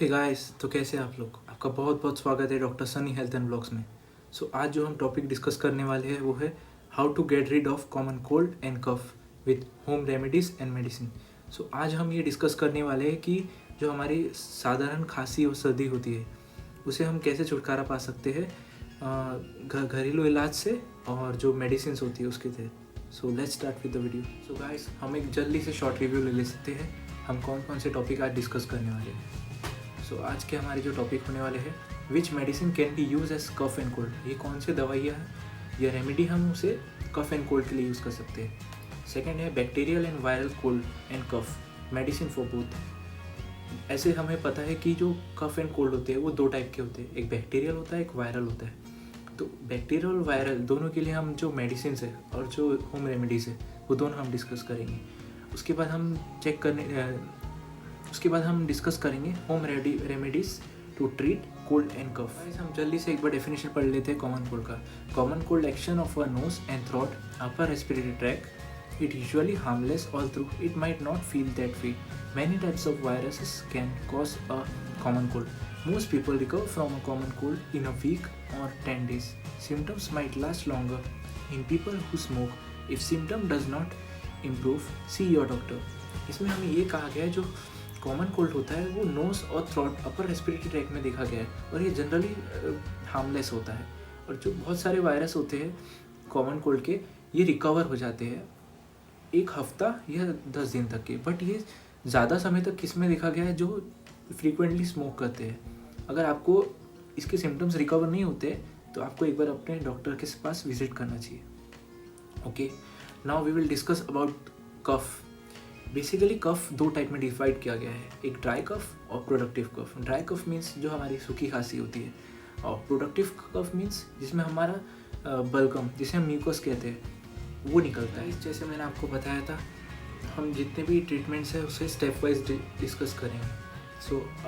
Hey guys, तो कैसे हैं आप लोग। आपका बहुत बहुत स्वागत है doctor Sunny health and blogs में। आज जो हम टॉपिक डिस्कस करने वाले हैं वो है how to get rid of common cold and cough with home remedies and medicine. आज हम ये डिस्कस करने वाले हैं कि जो हमारी साधारण खांसी और सर्दी होती है उसे हम कैसे छुटकारा पा सकते हैं घरेलू इलाज से और जो मेडिसिन होती है उसके तहत। Let's start with the video. Guys, हम एक जल्दी से शॉर्ट रिव्यू ले सकते हैं हम कौन कौन से टॉपिक आज डिस्कस करने वाले हैं। आज के हमारे जो टॉपिक होने वाले हैं, which medicine can be use as cough and cold. ये कौन से दवाइयाँ हैं या रेमेडी हम उसे कफ एंड कोल्ड के लिए यूज़ कर सकते हैं। सेकेंड है bacterial and viral cold and cough medicine for both. ऐसे हमें पता है कि जो कफ एंड कोल्ड होते हैं वो दो टाइप के होते हैं, एक बैक्टीरियल होता है, एक वायरल होता है। तो बैक्टीरियल और वायरल दोनों के लिए हम जो मेडिसिन है और जो होम रेमेडीज़ है वो दोनों हम डिस्कस करेंगे। उसके बाद हम डिस्कस करेंगे home remedies to treat cold and cough. हम जल्दी से एक बार डेफिनेशन पढ़ लेते हैं कॉमन कोल्ड का। Common cold action of a nose and throat upper respiratory tract. It usually harmless although it might not feel that way. Many types of viruses can cause a common cold. Most people recover from a common cold in a week or 10 days. Symptoms might last longer in people who smoke. If symptom does not improve, see your doctor. इसमें हमें ये कहा गया है जो common cold होता है वो नोज और थ्रोट अपर रेस्पिरेटरी ट्रैक में देखा गया है और ये जनरली हार्मलेस होता है। और जो बहुत सारे वायरस होते हैं कॉमन कोल्ड के, ये रिकवर हो जाते हैं एक हफ्ता या 10 दिन तक के। बट ये ज़्यादा समय तक किस में देखा गया है, जो फ्रीक्वेंटली स्मोक करते हैं। अगर आपको इसके सिम्टम्स रिकवर नहीं होते तो आपको एक बार अपने डॉक्टर के पास विजिट करना चाहिए। Okay, now we will discuss about cough. Basically cough दो टाइप में डिवाइड किया गया है, एक ड्राई कफ और productive cough. Dry cough means जो हमारी सूखी खांसी होती है, और प्रोडक्टिव कफ मीन्स जिसमें हमारा बलगम, जिसे हम म्यूकस कहते हैं, वो निकलता है। जैसे मैंने आपको बताया था, हम जितने भी ट्रीटमेंट्स हैं उसे स्टेप वाइज डिस्कस करेंगे।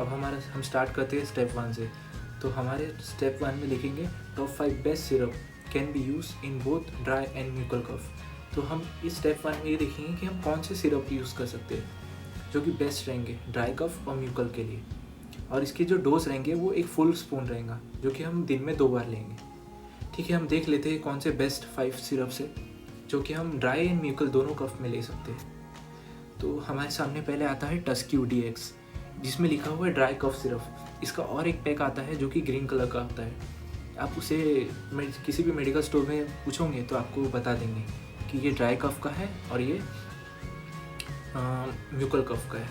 अब हम स्टार्ट करते हैं स्टेप 1 से। तो हमारे स्टेप 1 में लिखेंगे top 5 best syrup can be use in both dry and mucal cough. तो हम इस स्टेप 1 में ये देखेंगे कि हम कौन से सिरप यूज़ कर सकते हैं जो कि बेस्ट रहेंगे ड्राई कफ और म्यूकल के लिए। और इसके जो डोज रहेंगे वो एक फुल स्पून रहेगा, जो कि हम दिन में 2 बार लेंगे। ठीक है, हम देख लेते हैं कौन से बेस्ट 5 सिरप्स है जो कि हम ड्राई एंड म्यूकल दोनों कफ में ले सकते हैं। तो हमारे सामने पहले आता है टस्क्यू DX, जिसमें लिखा हुआ है ड्राई कफ सिरप। इसका और एक पैक आता है जो कि ग्रीन कलर का होता है। आप उसे किसी भी मेडिकल स्टोर में पूछोगे तो आपको बता देंगे कि ये ड्राई कफ का है और ये म्यूकल कफ का है।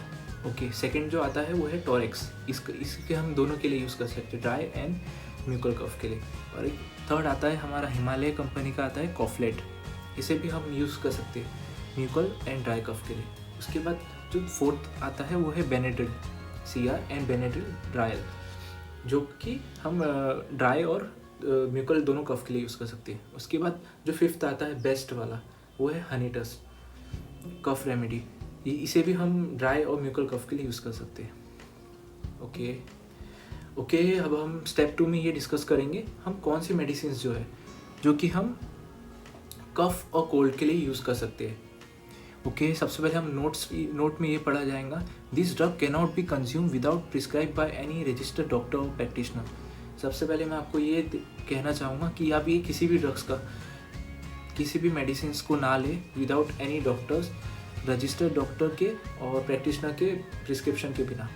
ओके, सेकंड जो आता है वो है टॉरेक्स। इसके हम दोनों के लिए यूज़ कर सकते हैं, ड्राई एंड म्यूकल कफ के लिए। और एक थर्ड आता है हमारा हिमालय कंपनी का आता है कॉफलेट। इसे भी हम यूज़ कर सकते हैं म्यूकल एंड ड्राई कफ के लिए। उसके बाद जो फोर्थ आता है वो है बेनेड्रिल CR एंड बेनेड्रिल ड्रायल, जो कि हम ड्राई और म्यूकल दोनों कफ के लिए यूज़ कर सकते हैं। उसके बाद जो फिफ्थ आता है बेस्ट वाला, वो है हनीटस कफ रेमेडी। इसे भी हम ड्राई और म्यूकल कफ के लिए यूज़ कर सकते हैं। ओके, अब हम स्टेप 2 में ये डिस्कस करेंगे हम कौन सी मेडिसिन जो है जो कि हम कफ और कोल्ड के लिए यूज़ कर सकते हैं। ओके, सबसे पहले हम नोट में ये पढ़ा जाएगा, this drug can not be consume without prescribe by any registered doctor और प्रैक्टिशनर। सबसे पहले मैं आपको ये कहना चाहूँगा कि आप ये किसी भी ड्रग्स का, किसी भी मेडिसिन को ना ले without any doctors, registered doctor के और प्रैक्टिशनर के प्रिस्क्रिप्शन के बिना।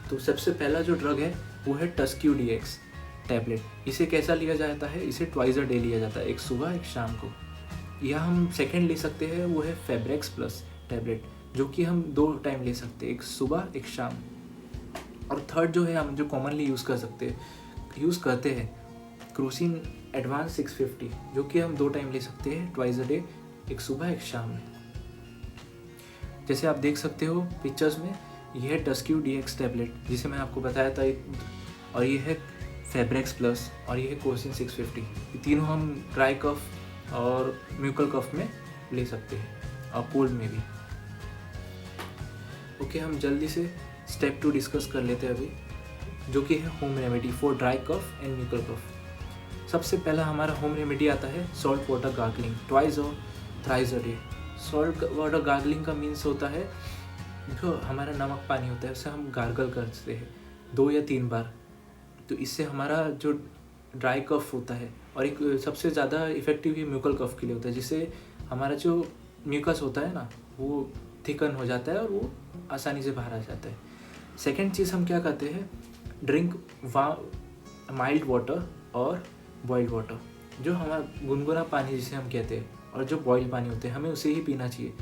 तो सबसे पहला जो ड्रग है वो है टस्क्यू DX टैबलेट। इसे कैसा लिया जाता है, इसे ट्वाइस अ डे लिया जाता है, एक सुबह एक शाम को। या हम सेकेंड ले सकते हैं वो है फेब्रेक्स प्लस टैबलेट, जो कि हम 2 टाइम ले सकते हैं, एक सुबह एक शाम। और थर्ड जो है हम जो कॉमनली यूज़ करते हैं क्रूसिन एडवांस 650, जो कि हम 2 टाइम ले सकते हैं ट्वाइस अ डे, एक सुबह एक शाम में। जैसे आप देख सकते हो पिक्चर्स में, यह है टस्क्यू DX टैबलेट जिसे मैं आपको बताया था, और ये है फेब्रेक्स प्लस और ये है क्रूसिन 650। ये तीनों हम ड्राई कफ और म्यूकल कफ में ले सकते हैं और कोल्ड में भी। ओके, हम जल्दी से स्टेप 2 डिस्कस कर लेते हैं अभी, जो कि है home remedy for dry cough and mucal cough. सबसे पहला हमारा होम रेमेडी आता है सॉल्ट वाटर गार्गलिंग ट्वाइस और thrice a day. Salt water gargling का मीन्स होता है जो हमारा नमक पानी होता है उसे हम गार्गल करते हैं 2 या 3 बार। तो इससे हमारा जो ड्राई कफ होता है, और एक सबसे ज़्यादा इफ़ेक्टिव ये म्यूकल कफ के लिए होता है, जिससे हमारा जो म्यूकस होता है ना वो थिकन हो जाता है और वो आसानी से बाहर आ जाता है। सेकेंड चीज़ हम क्या करते हैं, ड्रिंक माइल्ड वाटर और बॉइल्ड वाटर। जो हमारा गुनगुना पानी जिसे हम कहते हैं और जो बॉइल्ड पानी होते हैं, हमें उसे ही पीना चाहिए।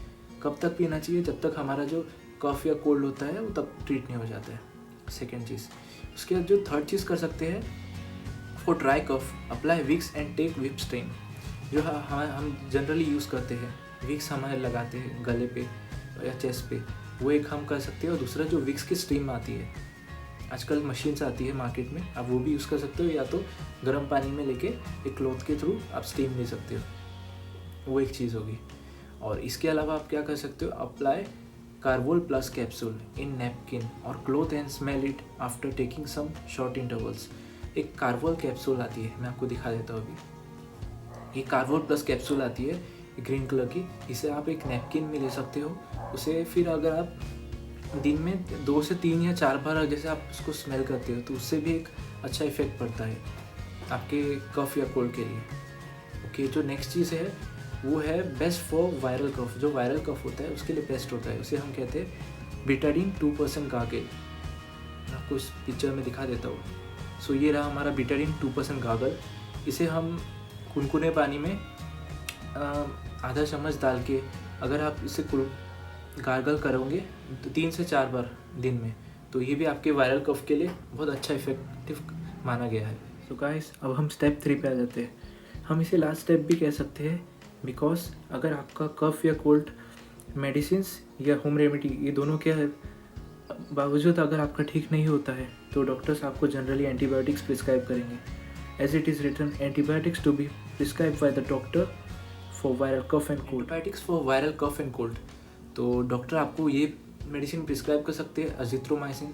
कब तक पीना चाहिए, जब तक हमारा जो कफ या कोल्ड होता है वो तब ट्रीट नहीं हो जाता है। सेकेंड चीज़। उसके बाद जो थर्ड चीज़ कर सकते हैं, for dry cough apply Vicks and take whip stream. जो हम जनरली यूज़ करते हैं, विक्स हमारे लगाते हैं गले पे या चेस्ट पे, वो एक हम कर सकते हैं। और दूसरा जो विक्स की स्ट्रीम आती है, आजकल मशीन्स आती है मार्केट में, आप वो भी यूज़ कर सकते हो, या तो गर्म पानी में लेके एक क्लॉथ के थ्रू आप स्टीम ले सकते हो, वो एक चीज़ होगी। और इसके अलावा आप क्या कर सकते हो, apply Carvol plus capsule in napkin और cloth and smell it after taking some short intervals. एक कार्वोल कैप्सूल आती है, मैं आपको दिखा देता हूँ अभी। ये कार्वोल प्लस कैप्सूल आती है ग्रीन कलर की, इसे आप एक नैपकिन में ले सकते हो। उसे फिर अगर आप दिन में 2 से 3 या 4 बार जैसे आप उसको स्मेल करते हो, तो उससे भी एक अच्छा इफेक्ट पड़ता है आपके कफ या कोल्ड के लिए। ओके, जो नेक्स्ट चीज़ है वो है बेस्ट फॉर वायरल कफ। जो वायरल कफ होता है उसके लिए बेस्ट होता है, उसे हम कहते हैं बीटाडीन 2% गागल। मैं आपको इस पिक्चर में दिखा देता हूँ। सो ये रहा हमारा बीटाडीन 2% गागल। इसे हम कुनकुने पानी में आधा चम्मच डाल के अगर आप इसे गार्गल करोगे तो 3 से 4 बार दिन में, तो ये भी आपके वायरल कफ के लिए बहुत अच्छा इफेक्टिव माना गया है। सो गाइस, अब हम स्टेप 3 पे आ जाते हैं। हम इसे लास्ट स्टेप भी कह सकते हैं, बिकॉज अगर आपका कफ या कोल्ड मेडिसिन या होम रेमेडी ये दोनों के बावजूद अगर आपका ठीक नहीं होता है, तो डॉक्टर्स आपको जनरली एंटीबायोटिक्स प्रिस्क्राइब करेंगे। As it is written, antibiotics to be prescribe by the doctor for viral cough and cold. Antibiotics for viral cough and cold, तो डॉक्टर आपको ये मेडिसिन प्रिस्क्राइब कर सकते हैं, अजिथ्रोमाइसिन,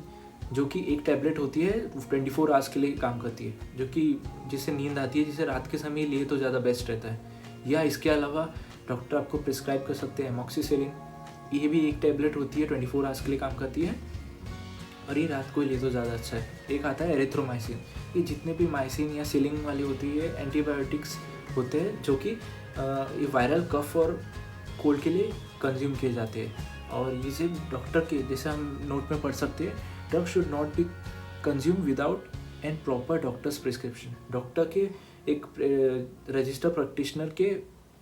जो कि एक टैबलेट होती है 24 आवर्स के लिए काम करती है, जो कि जिससे नींद आती है, जिसे रात के समय लिए तो ज़्यादा बेस्ट रहता है। या इसके अलावा डॉक्टर आपको प्रिस्क्राइब कर सकते हैं एमॉक्सिसिलिन, ये भी एक टैबलेट होती है, 24 आवर्स के लिए काम करती है और ये रात को लिए तो ज़्यादा अच्छा है। एक आता है एरिथ्रोमाइसिन। ये जितने भी माइसिन या सिलिंग वाली होती है एंटीबायोटिक्स होते हैं, जो कि ये वायरल कफ और कोल्ड के लिए कंज्यूम किए जाते हैं। और इसे डॉक्टर के, जैसे हम नोट में पढ़ सकते हैं, drug should not be consume without and proper doctors prescription. Doctor के एक रजिस्टर प्रैक्टिशनर के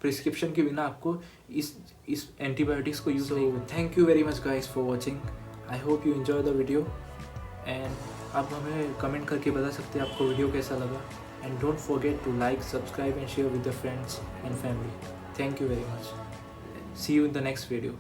प्रिस्क्रिप्शन के बिना आपको इस एंटीबायोटिक्स को यूज़ नहीं करना। Thank you very much guys for watching. I hope you enjoy the video and आप हमें कमेंट करके बता सकते हैं आपको वीडियो कैसा लगा। And don't forget to like, subscribe and share with your friends and family. Thank you very much. See you in the next video.